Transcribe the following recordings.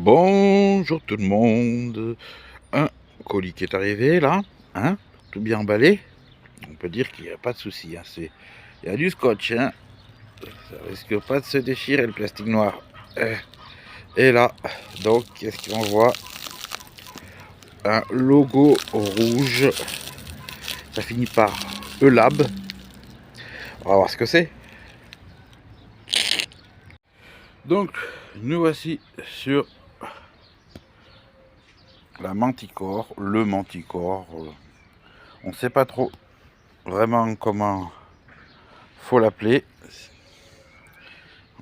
Bonjour tout le monde. Un colis qui est arrivé là, hein, tout bien emballé. On peut dire qu'il n'y a pas de souci. Hein. Il y a du scotch, hein. Ça risque pas de se déchirer le plastique noir. Et là, donc, qu'est-ce qu'on voit? Un logo rouge. Ça finit par ELAB. On va voir ce que c'est. Donc, nous voici sur la Manticore, le Manticore. On ne sait pas trop vraiment comment faut l'appeler,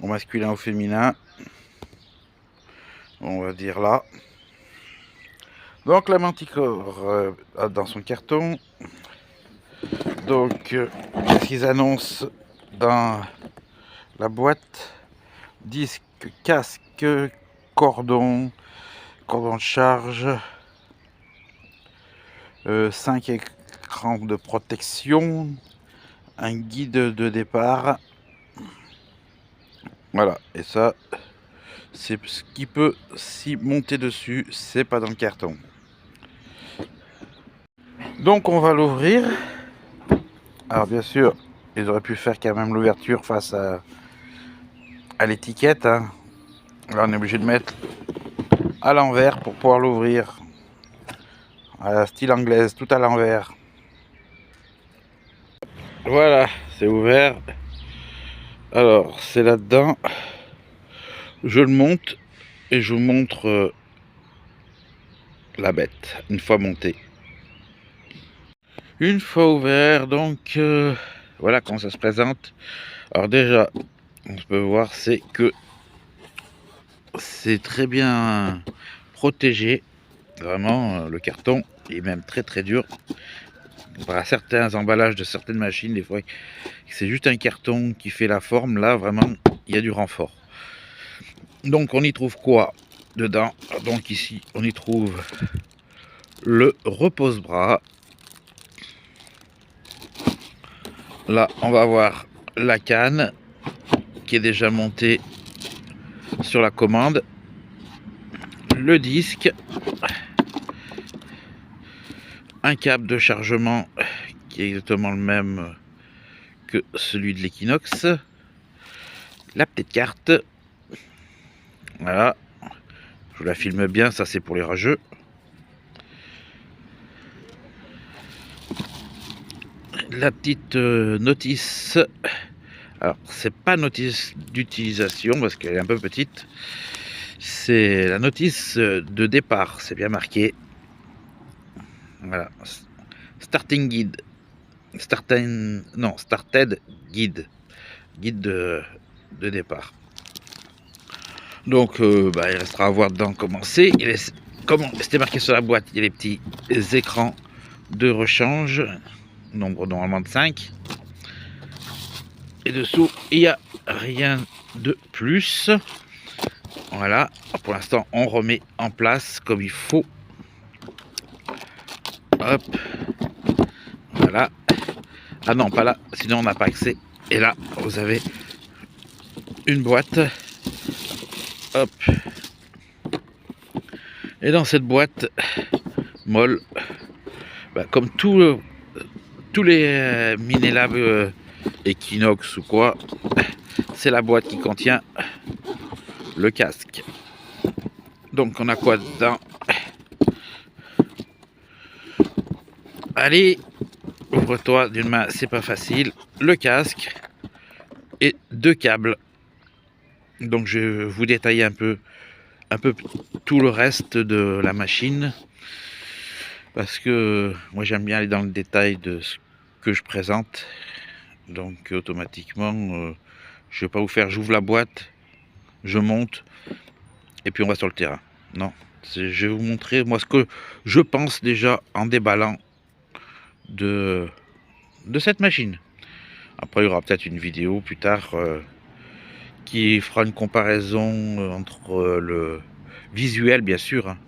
au masculin ou féminin, on va dire là. Donc la Manticore dans son carton. Donc qu'est-ce qu'ils annoncent dans la boîte? Disque, casque, cordon de charge, 5 écrans de protection, un guide de départ. Voilà, et ça, c'est ce qui peut s'y monter dessus, c'est pas dans le carton. Donc on va l'ouvrir. Alors bien sûr, ils auraient pu faire quand même l'ouverture face à l'étiquette. Hein. Là on est obligé de mettre à l'envers pour pouvoir l'ouvrir. À la style anglaise, tout à l'envers. Voilà, c'est ouvert. Alors c'est là-dedans. Je le monte et je vous montre la bête une fois montée. Une fois ouvert, donc voilà comment ça se présente. Alors déjà, on peut voir c'est que c'est très bien protégé. Vraiment, le carton est même très dur. Par certains emballages de certaines machines, des fois, c'est juste un carton qui fait la forme. Là, vraiment, il y a du renfort. Donc, on y trouve quoi dedans? Donc ici, on y trouve le repose-bras. Là, on va voir la canne qui est déjà montée sur la commande. Le disque. Un câble de chargement qui est exactement le même que celui de l'Equinox. La petite carte. Voilà. Je vous la filme bien, ça c'est pour les rageux. La petite notice. Alors, c'est pas notice d'utilisation parce qu'elle est un peu petite. C'est la notice de départ, c'est bien marqué. Voilà. Starting guide. Started guide. Guide de départ. Donc, il restera à voir dedans comment c'est. Comment c'était marqué sur la boîte, il y a les petits écrans de rechange, nombre normalement de 5. Et dessous, il n'y a rien de plus. Voilà, pour l'instant, on remet en place comme il faut. Hop, voilà. Ah non, pas là, sinon on n'a pas accès. Et là, vous avez une boîte. Hop. Et dans cette boîte molle, comme tous les Minelab Equinox ou quoi, c'est la boîte qui contient le casque. Donc on a quoi dedans? Allez, ouvre-toi d'une main, c'est pas facile. Le casque et 2 câbles. Donc je vais vous détailler un peu tout le reste de la machine. Parce que moi j'aime bien aller dans le détail de ce que je présente. Donc automatiquement, je vais pas vous faire, j'ouvre la boîte, je monte et puis on va sur le terrain. Non, je vais vous montrer moi ce que je pense déjà en déballant de cette machine. Après il y aura peut-être une vidéo plus tard qui fera une comparaison entre le visuel bien sûr, hein,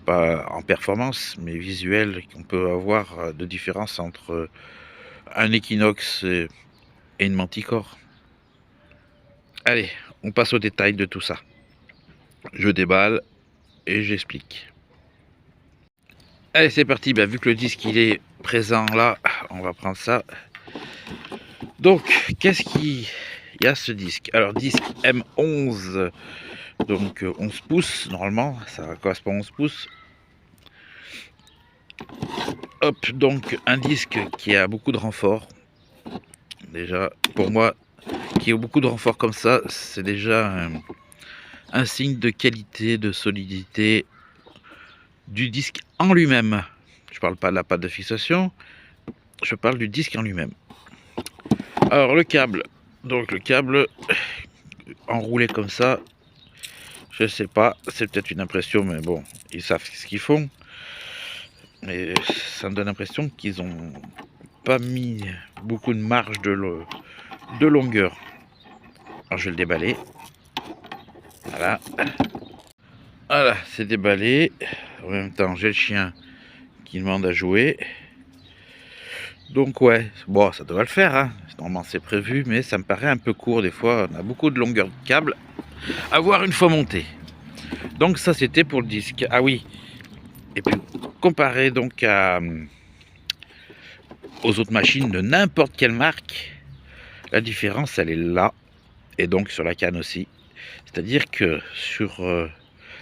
pas en performance mais visuel, qu'on peut avoir de différence entre un Equinox et une Manticore. Allez, on passe au détail de tout ça. je déballe et j'explique. Allez, c'est parti. Vu que le disque il est présent là, on va prendre ça. Donc, qu'est-ce qu'il y a ce disque? Alors, disque M11, donc 11 pouces, normalement, ça correspond à 11 pouces. Hop, donc un disque qui a beaucoup de renfort. Déjà, pour moi, qui a beaucoup de renfort comme ça, c'est déjà un signe de qualité, de solidité du disque en lui-même. Je parle pas de la pâte de fixation, je parle du disque en lui-même. Alors le câble, donc le câble enroulé comme ça, je sais pas, c'est peut-être une impression, mais bon, ils savent ce qu'ils font. Mais ça me donne l'impression qu'ils ont pas mis beaucoup de marge de longueur. Alors je vais le déballer. Voilà. Voilà, c'est déballé. En même temps, j'ai le chien qui demande à jouer. Donc ouais, bon, ça devrait le faire, hein. Normalement c'est prévu, mais ça me paraît un peu court des fois. On a beaucoup de longueur de câble à voir une fois monté. Donc ça c'était pour le disque. Ah oui. Et puis comparé donc aux autres machines de n'importe quelle marque, la différence elle est là. Et donc sur la canne aussi. C'est-à-dire que sur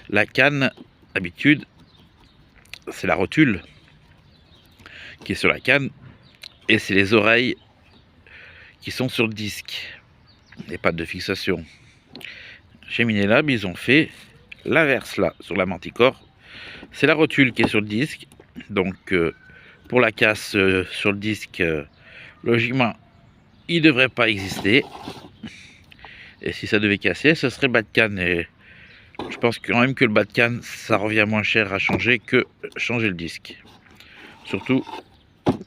la canne, d'habitude, c'est la rotule qui est sur la canne. Et c'est les oreilles qui sont sur le disque, les pattes de fixation. Chez Minelab, ils ont fait l'inverse là, sur la Manticore. C'est la rotule qui est sur le disque. Donc, pour la casse sur le disque, logiquement, il ne devrait pas exister. Et si ça devait casser, ce serait bas de canne. Et je pense quand même que le bas de canne, ça revient moins cher à changer que changer le disque. Surtout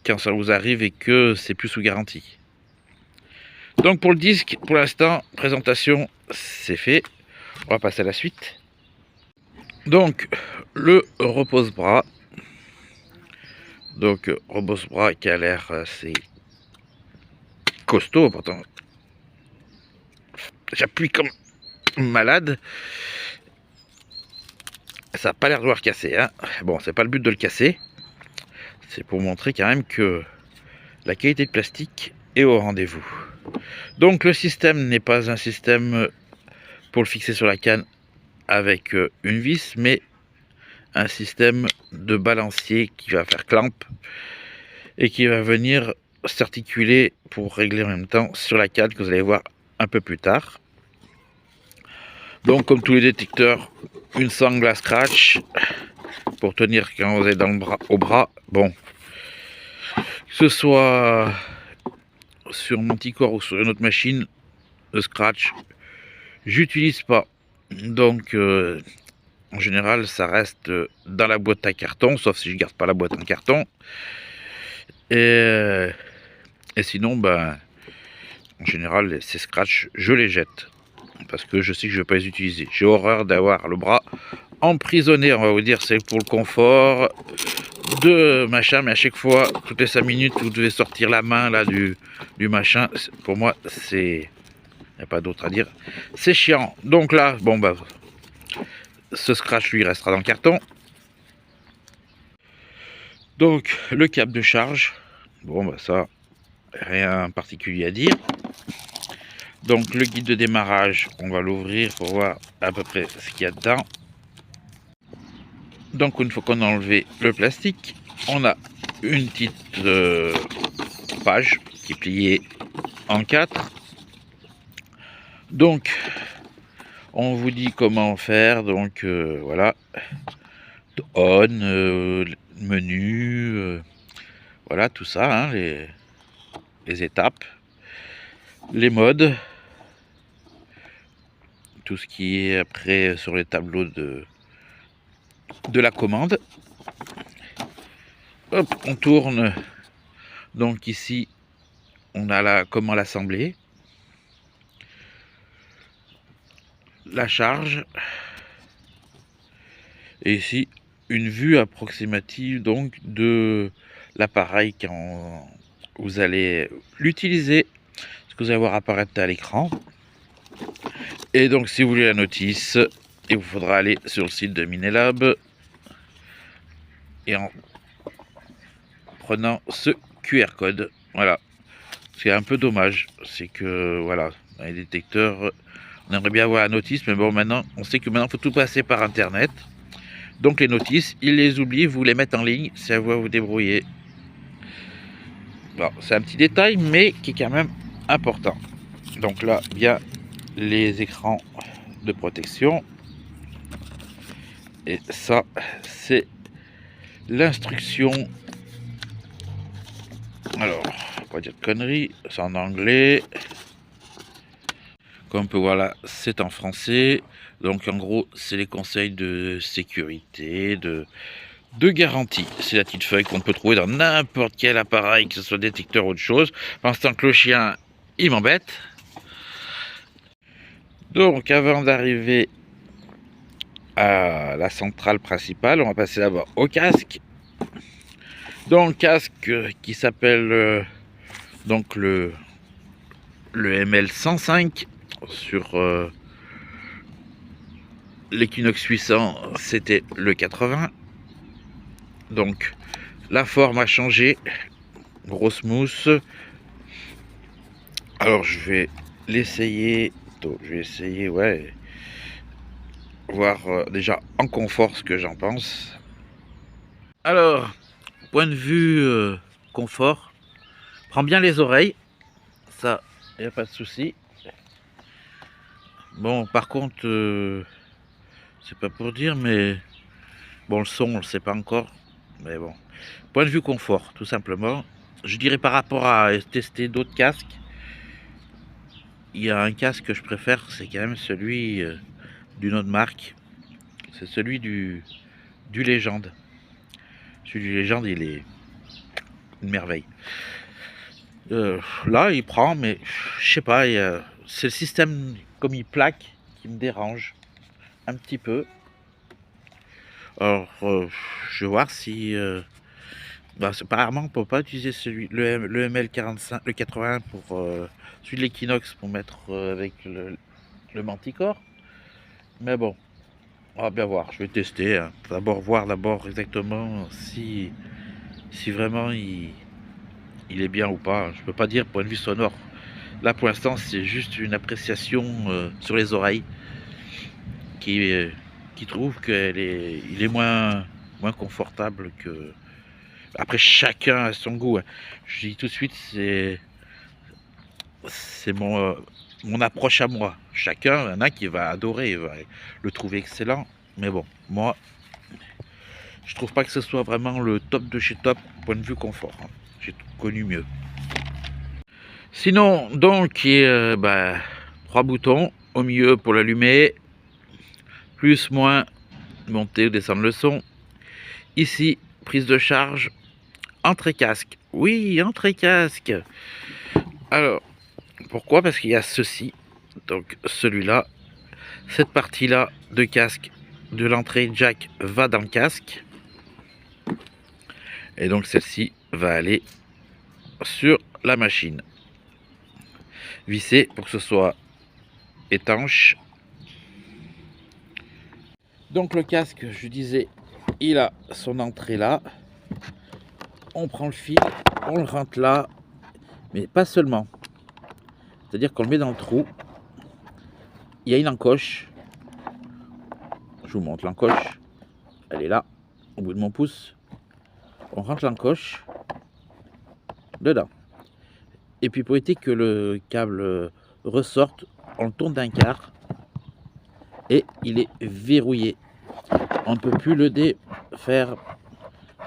quand ça vous arrive et que c'est plus sous garantie. Donc pour le disque, pour l'instant, présentation, c'est fait. On va passer à la suite. Donc le repose-bras. Donc repose-bras qui a l'air assez costaud, pourtant j'appuie comme malade. Ça n'a pas l'air de devoir casser, hein. Bon, c'est pas le but de le casser. C'est pour montrer quand même que la qualité de plastique est au rendez-vous. Donc le système n'est pas un système pour le fixer sur la canne avec une vis, mais un système de balancier qui va faire clamp et qui va venir s'articuler pour régler en même temps sur la canne que vous allez voir un peu plus tard. Donc comme tous les détecteurs, une sangle à scratch pour tenir quand vous êtes dans le bras, au bras. Bon, que ce soit sur Manticore ou sur une autre machine, le scratch, j'utilise pas. Donc en général, ça reste dans la boîte à carton, sauf si je garde pas la boîte en carton. Et sinon, en général, ces scratchs, je les jette. Parce que je sais que je ne vais pas les utiliser. J'ai horreur d'avoir le bras emprisonné, on va vous dire, c'est pour le confort de machin, mais à chaque fois, toutes les 5 minutes, vous devez sortir la main là du machin. Pour moi, c'est... il n'y a pas d'autre à dire. C'est chiant. Donc là, bon, ce scratch, lui, restera dans le carton. Donc, le câble de charge. Bon, ça, rien particulier à dire. Donc, le guide de démarrage, on va l'ouvrir pour voir à peu près ce qu'il y a dedans. Donc, une fois qu'on a enlevé le plastique, on a une petite page qui est pliée en 4. Donc, on vous dit comment faire. Donc, voilà. On, menu, voilà, tout ça, hein, les étapes, les modes, tout ce qui est après sur les tableaux de la commande. Hop, on tourne. Donc ici, on a comment l'assembler, la charge, et ici une vue approximative donc de l'appareil quand vous allez l'utiliser, ce que vous allez voir apparaître à l'écran. Et donc si vous voulez la notice, il vous faudra aller sur le site de Minelab et en prenant ce QR code. Voilà. C'est un peu dommage, c'est que voilà, dans les détecteurs, on aimerait bien avoir la notice, mais bon, maintenant, on sait que maintenant, il faut tout passer par Internet. Donc les notices, ils les oublient, vous les mettez en ligne, c'est à vous à vous débrouiller. Bon, c'est un petit détail, mais qui est quand même important. Donc là, bien les écrans de protection. Et ça, c'est l'instruction. Alors, pas dire de conneries, c'est en anglais. Comme on peut voir là, c'est en français. Donc en gros, c'est les conseils de sécurité, de garantie. C'est la petite feuille qu'on peut trouver dans n'importe quel appareil, que ce soit détecteur ou autre chose. Pendant ce temps que le chien, il m'embête. Donc avant d'arriver à la centrale principale, on va passer d'abord au casque. Donc casque qui s'appelle donc le ML105 sur l'Equinox 800, c'était le 80. Donc la forme a changé, grosse mousse. Alors je vais l'essayer, ouais, voir déjà en confort ce que j'en pense. Alors, point de vue confort, prends bien les oreilles, ça, il n'y a pas de souci. Bon, par contre, c'est pas pour dire, mais bon, le son, on le sait pas encore, mais bon. Point de vue confort, tout simplement. Je dirais par rapport à tester d'autres casques, il y a un casque que je préfère, c'est quand même celui d'une autre marque. C'est celui du Légende. Celui du Légende, il est une merveille. Là, il prend, mais je sais pas, c'est le système comme il plaque qui me dérange un petit peu. Alors, je vais voir si apparemment on peut pas utiliser le ML45, le 80 pour celui de l'Equinox pour mettre avec le Manticore. Mais bon, on va bien voir. Je vais tester. Hein. D'abord voir exactement si vraiment il est bien ou pas. Je peux pas dire point de vue sonore. Là pour l'instant c'est juste une appréciation sur les oreilles qui trouve il est moins confortable que. Après chacun a son goût. Hein. Je dis tout de suite c'est mon approche à moi. Chacun, il y en a qui va adorer, il va le trouver excellent. Mais bon, moi, je trouve pas que ce soit vraiment le top de chez top, point de vue confort. Hein. J'ai connu mieux. Sinon, donc, il y a 3 boutons au milieu pour l'allumer, plus, moins, monter ou descendre le son. Ici, prise de charge, entrée casque. Oui, entrée casque. Alors, pourquoi? Parce qu'il y a ceci, donc celui-là, cette partie-là de casque de l'entrée jack va dans le casque. Et donc celle-ci va aller sur la machine. Vissé pour que ce soit étanche. Donc le casque, je disais, il a son entrée là. On prend le fil, on le rentre là, mais pas seulement. C'est-à-dire qu'on le met dans le trou. Il y a une encoche. Je vous montre l'encoche. Elle est là, au bout de mon pouce. On rentre l'encoche dedans. Et puis pour éviter que le câble ressorte, on le tourne d'un quart et il est verrouillé. On ne peut plus le défaire.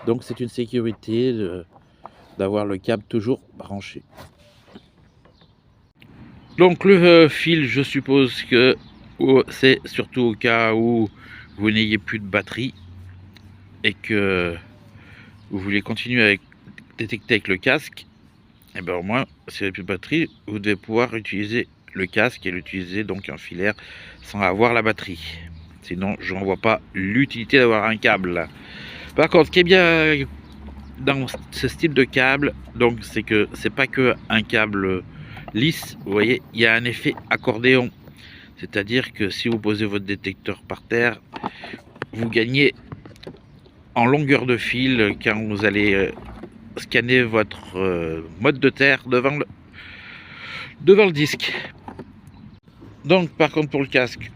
Donc c'est une sécurité d'avoir le câble toujours branché. Donc le fil, je suppose que c'est surtout au cas où vous n'ayez plus de batterie et que vous voulez continuer à détecter avec le casque. Et bien au moins, si vous n'avez plus de batterie, vous devez pouvoir utiliser le casque et l'utiliser donc en filaire sans avoir la batterie. Sinon, je n'en vois pas l'utilité d'avoir un câble. Par contre, ce qui est bien dans ce style de câble, donc c'est que c'est pas que un câble lisse. Vous voyez, il y a un effet accordéon. C'est-à-dire que si vous posez votre détecteur par terre, vous gagnez en longueur de fil quand vous allez scanner votre mode de terre devant le disque. Donc par contre pour le casque,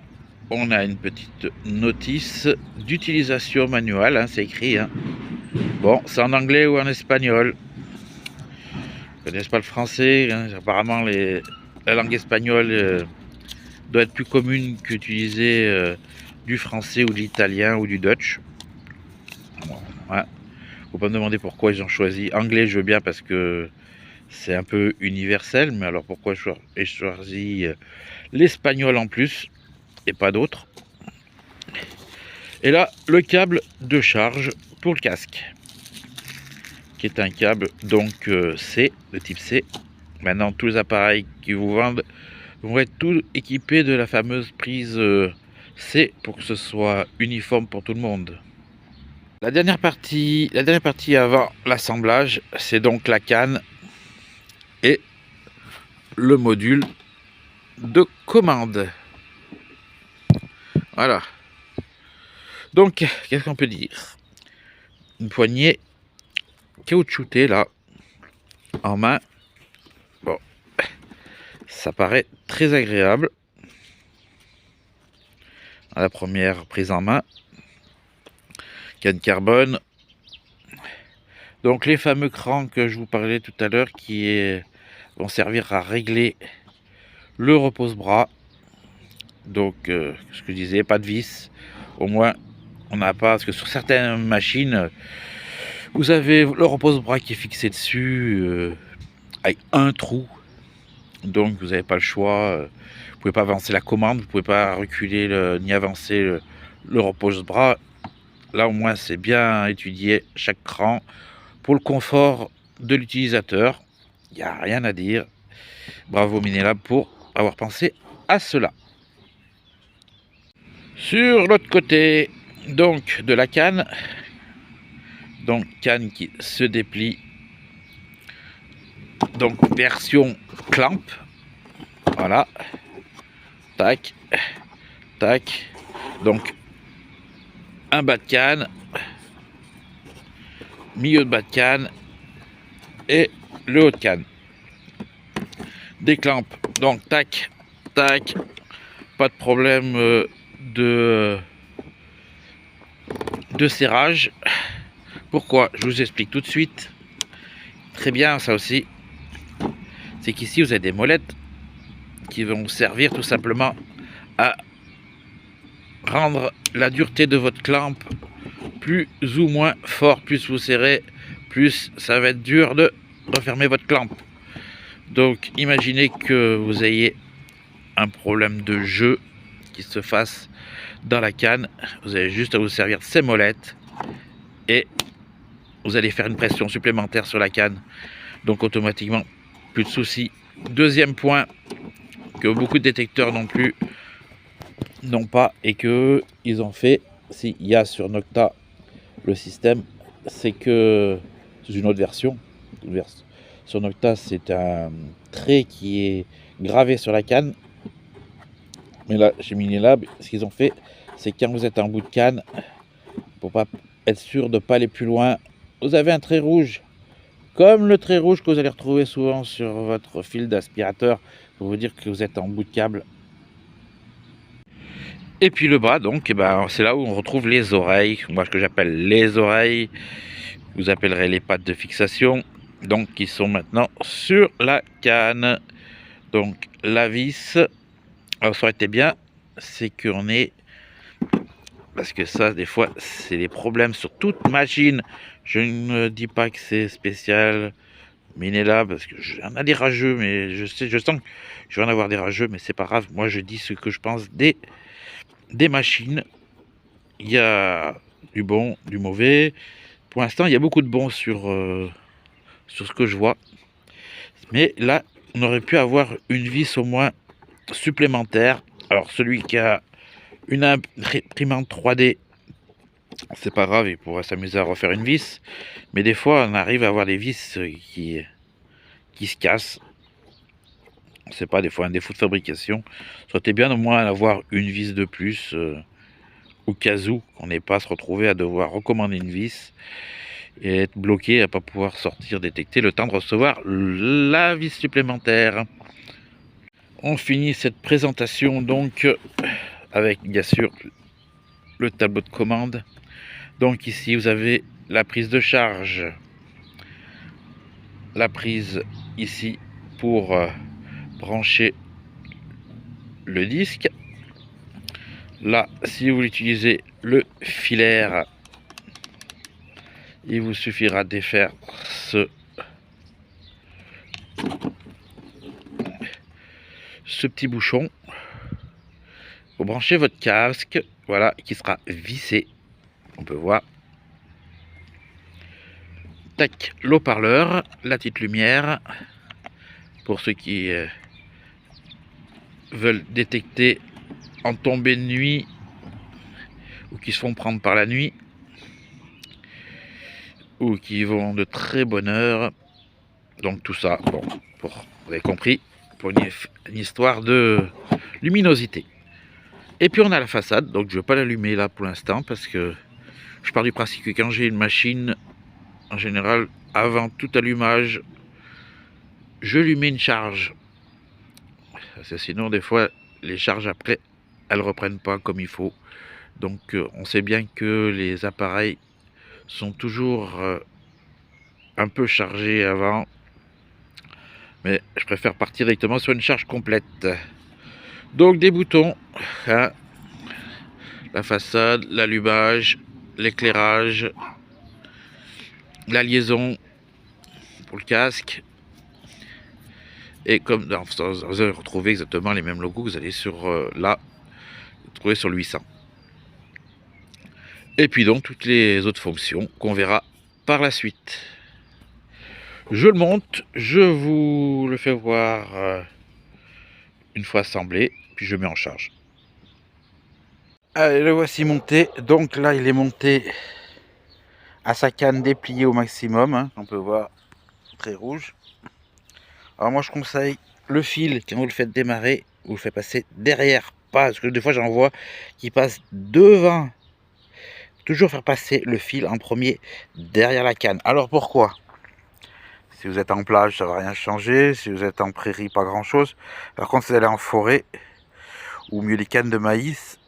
on a une petite notice d'utilisation manuelle, hein, c'est écrit. Hein. Bon, c'est en anglais ou en espagnol. Ils ne connaissent pas le français. Hein. Apparemment, la langue espagnole doit être plus commune qu'utiliser du français ou de l'italien ou du Dutch. Ouais. Faut pas me demander pourquoi ils ont choisi anglais. Je veux bien parce que c'est un peu universel, mais alors pourquoi j'ai choisi l'espagnol en plus et pas d'autres. Et là, le câble de charge pour le casque, qui est un câble donc C, de type C. Maintenant, tous les appareils qui vous vendent vont être tous équipés de la fameuse prise C pour que ce soit uniforme pour tout le monde. La dernière partie avant l'assemblage, c'est donc la canne et le module de commande. Voilà. Donc, qu'est-ce qu'on peut dire? Une poignée caoutchoutée là, en main. Bon, ça paraît très agréable à la première prise en main. Canne carbone. Donc les fameux crans que je vous parlais tout à l'heure vont servir à régler le repose-bras. Donc ce que je disais, pas de vis. Au moins on n'a pas, parce que sur certaines machines, vous avez le repose-bras qui est fixé dessus avec un trou. Donc vous n'avez pas le choix. Vous pouvez pas avancer la commande, vous pouvez pas reculer ni avancer le repose-bras. Là au moins c'est bien étudié chaque cran pour le confort de l'utilisateur. Il n'y a rien à dire. Bravo Minelab pour avoir pensé à cela. Sur l'autre côté donc de la canne, donc canne qui se déplie, donc version clamp. Voilà, tac, tac. Donc un bas de canne, milieu de bas de canne et le haut de canne. Des clamps, donc tac, tac, pas de problème de serrage. Pourquoi? Je vous explique tout de suite. Très bien, ça aussi, c'est qu'ici vous avez des molettes qui vont servir tout simplement à rendre la dureté de votre clamp plus ou moins fort. Plus vous serrez, plus ça va être dur de refermer votre clamp. Donc imaginez que vous ayez un problème de jeu qui se fasse dans la canne, vous avez juste à vous servir de ces molettes et vous allez faire une pression supplémentaire sur la canne, donc automatiquement plus de soucis. Deuxième point que beaucoup de détecteurs n'ont pas et que ils ont fait, s'il y a sur Nocta le système, c'est que c'est une autre version. Sur Nocta, c'est un trait qui est gravé sur la canne. Mais là, chez Minelab, ce qu'ils ont fait, c'est que quand vous êtes en bout de canne, pour pas être sûr de ne pas aller plus loin, vous avez un trait rouge, comme le trait rouge que vous allez retrouver souvent sur votre fil d'aspirateur, pour vous dire que vous êtes en bout de câble. Et puis le bas, donc, c'est là où on retrouve les oreilles, moi ce que j'appelle les oreilles, vous appellerez les pattes de fixation, donc qui sont maintenant sur la canne. Donc la vis. Alors ça aurait été bien, c'est qu'on est, parce que ça des fois c'est des problèmes sur toute machine. Je ne dis pas que c'est spécial Minelab, parce que j'en ai des rageux, mais je sens que je vais en avoir des rageux, mais c'est pas grave. Moi je dis ce que je pense des machines. Il y a du bon, du mauvais. Pour l'instant il y a beaucoup de bon sur ce que je vois. Mais là on aurait pu avoir une vis au moins supplémentaire. Alors celui qui a une imprimante 3D, c'est pas grave, il pourra s'amuser à refaire une vis, mais des fois on arrive à avoir des vis qui se cassent. c'est pas des fois un défaut de fabrication. Ça aurait été bien au moins d'avoir une vis de plus au cas où on n'ait pas à se retrouver à devoir recommander une vis et être bloqué à pas pouvoir sortir détecter le temps de recevoir la vis supplémentaire. On finit cette présentation donc avec bien sûr le tableau de commande. Donc ici vous avez la prise de charge, la prise ici pour brancher le disque. Là, si vous utilisez le filaire, il vous suffira de défaire ce petit bouchon pour brancher votre casque, voilà, qui sera vissé. On peut voir. Tac, l'haut-parleur, la petite lumière pour ceux qui veulent détecter en tombée de nuit ou qui se font prendre par la nuit ou qui vont de très bonne heure. Donc tout ça, bon, vous avez compris, pour une histoire de luminosité. Et puis on a la façade, donc je ne vais pas l'allumer là pour l'instant parce que je pars du principe que quand j'ai une machine, en général, avant tout allumage, je lui mets une charge. Parce que sinon, des fois, les charges après, elles reprennent pas comme il faut. Donc on sait bien que les appareils sont toujours un peu chargés avant. Mais je préfère partir directement sur une charge complète. Donc des boutons, hein, la façade, l'allumage, l'éclairage, la liaison pour le casque. Et comme vous allez retrouver exactement les mêmes logos que vous allez sur là, vous trouvez sur le 800. Et puis donc toutes les autres fonctions qu'on verra par la suite. Je le monte, je vous le fais voir une fois assemblé, puis je mets en charge. Allez, le voici monté. Donc là, il est monté à sa canne dépliée au maximum, hein, on peut voir très rouge. Alors moi, je conseille le fil, quand vous le faites démarrer, vous le faites passer derrière, pas, parce que des fois j'en vois qui passe devant. Toujours faire passer le fil en premier derrière la canne. Alors pourquoi? Si vous êtes en plage, ça va rien changer. Si vous êtes en prairie, pas grand chose. Par contre, si vous allez en forêt, ou mieux les cannes de maïs,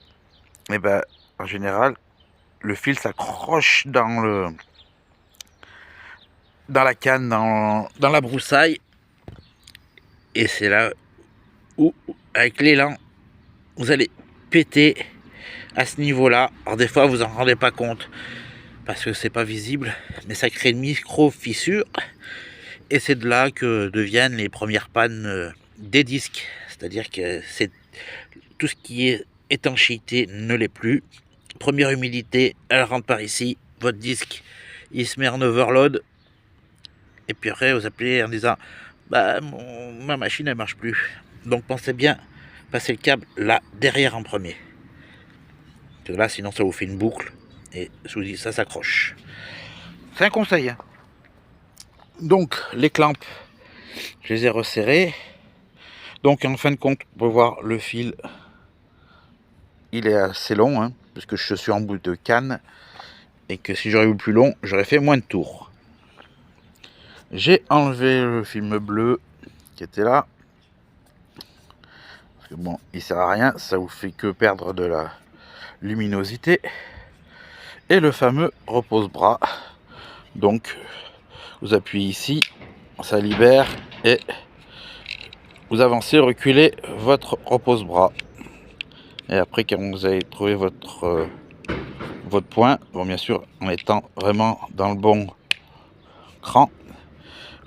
et ben en général, le fil s'accroche dans la canne, dans la broussaille. Et c'est là où, avec l'élan, vous allez péter à ce niveau-là. Alors des fois, vous en rendez pas compte parce que c'est pas visible, mais ça crée une micro-fissure. Et c'est de là que deviennent les premières pannes des disques. C'est-à-dire que c'est tout ce qui est étanchéité ne l'est plus. Première humidité, elle rentre par ici. Votre disque, il se met en overload. Et puis après, vous appelez en disant bah, ma machine, elle marche plus. Donc pensez bien, passer le câble là, derrière en premier. Parce que là, sinon, ça vous fait une boucle. Et je vous dis, ça s'accroche. C'est un conseil, hein. Donc, les clamps, je les ai resserrés. Donc, en fin de compte, on peut voir le fil. Il est assez long, hein, puisque je suis en bout de canne. Et que si j'aurais eu plus long, j'aurais fait moins de tours. J'ai enlevé le film bleu qui était là. Parce que bon, il sert à rien, ça vous fait que perdre de la luminosité. Et le fameux repose-bras. Donc, vous appuyez ici, ça libère et vous avancez, reculez votre repose-bras. Et après, quand vous avez trouvé votre point, bon, bien sûr, en étant vraiment dans le bon cran,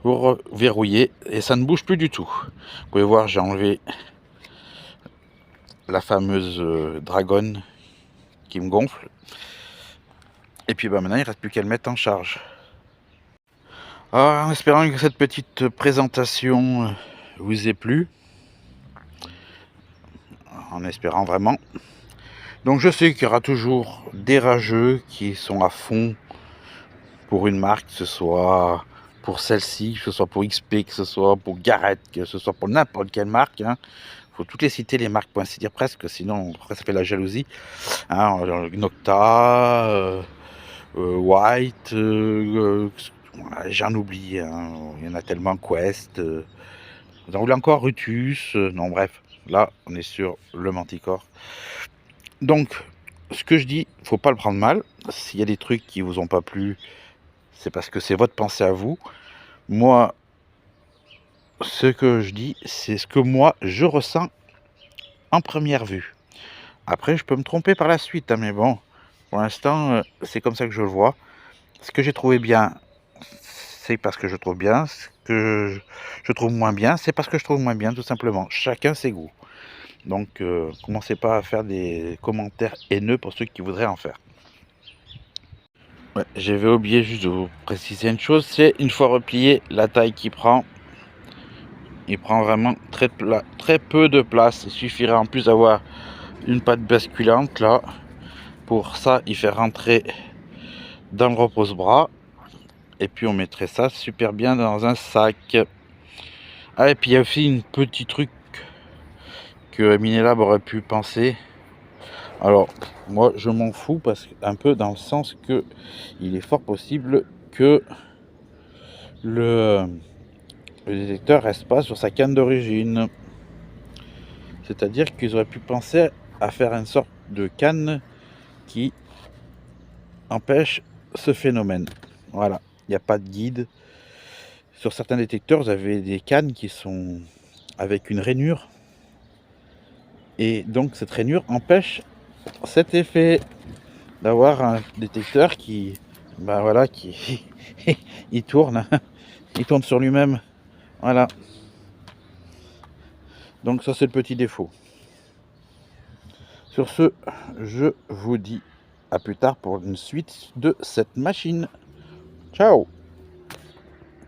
vous verrouillez et ça ne bouge plus du tout. Vous pouvez voir, j'ai enlevé la fameuse dragonne qui me gonfle. Et puis maintenant, il ne reste plus qu'à le mettre en charge. Alors, en espérant que cette petite présentation vous ait plu, en espérant vraiment. Donc je sais qu'il y aura toujours des rageux qui sont à fond pour une marque, que ce soit pour celle-ci, que ce soit pour XP, que ce soit pour Garrett, que ce soit pour n'importe quelle marque. Hein. Faut toutes les citer, les marques, pour ainsi dire, presque, sinon après, ça fait la jalousie. Hein, Nocta, White, j'en oublie, hein. Il y en a tellement, Quest, vous en voulez encore, Rutus, non bref, là on est sur le Manticore. Donc, ce que je dis, faut pas le prendre mal. S'il y a des trucs qui vous ont pas plu, c'est parce que c'est votre pensée à vous. Moi, ce que je dis, c'est ce que moi je ressens en première vue. Après, je peux me tromper par la suite, hein, mais bon, pour l'instant, c'est comme ça que je le vois. Ce que j'ai trouvé bien, c'est parce que je trouve bien. Ce que je trouve moins bien, c'est parce que je trouve moins bien, tout simplement. Chacun ses goûts. Donc, commencez pas à faire des commentaires haineux pour ceux qui voudraient en faire. Ouais, j'avais oublié juste de vous préciser une chose, c'est une fois replié, la taille qu'il prend, il prend vraiment très peu de place. Il suffirait en plus d'avoir une patte basculante là. Pour ça, il fait rentrer dans le repose-bras. Et puis on mettrait ça super bien dans un sac. Ah, et puis il y a aussi un petit truc que Minelab aurait pu penser. Alors, moi je m'en fous parce que un peu dans le sens que il est fort possible que le détecteur reste pas sur sa canne d'origine. C'est-à-dire qu'ils auraient pu penser à faire une sorte de canne qui empêche ce phénomène. Voilà, il n'y a pas de guide. Sur certains détecteurs, vous avez des cannes qui sont avec une rainure. Et donc cette rainure empêche cet effet d'avoir un détecteur qui, ben voilà, qui il tourne, il tourne sur lui-même. Voilà. Donc ça c'est le petit défaut. Sur ce, je vous dis à plus tard pour une suite de cette machine. Ciao!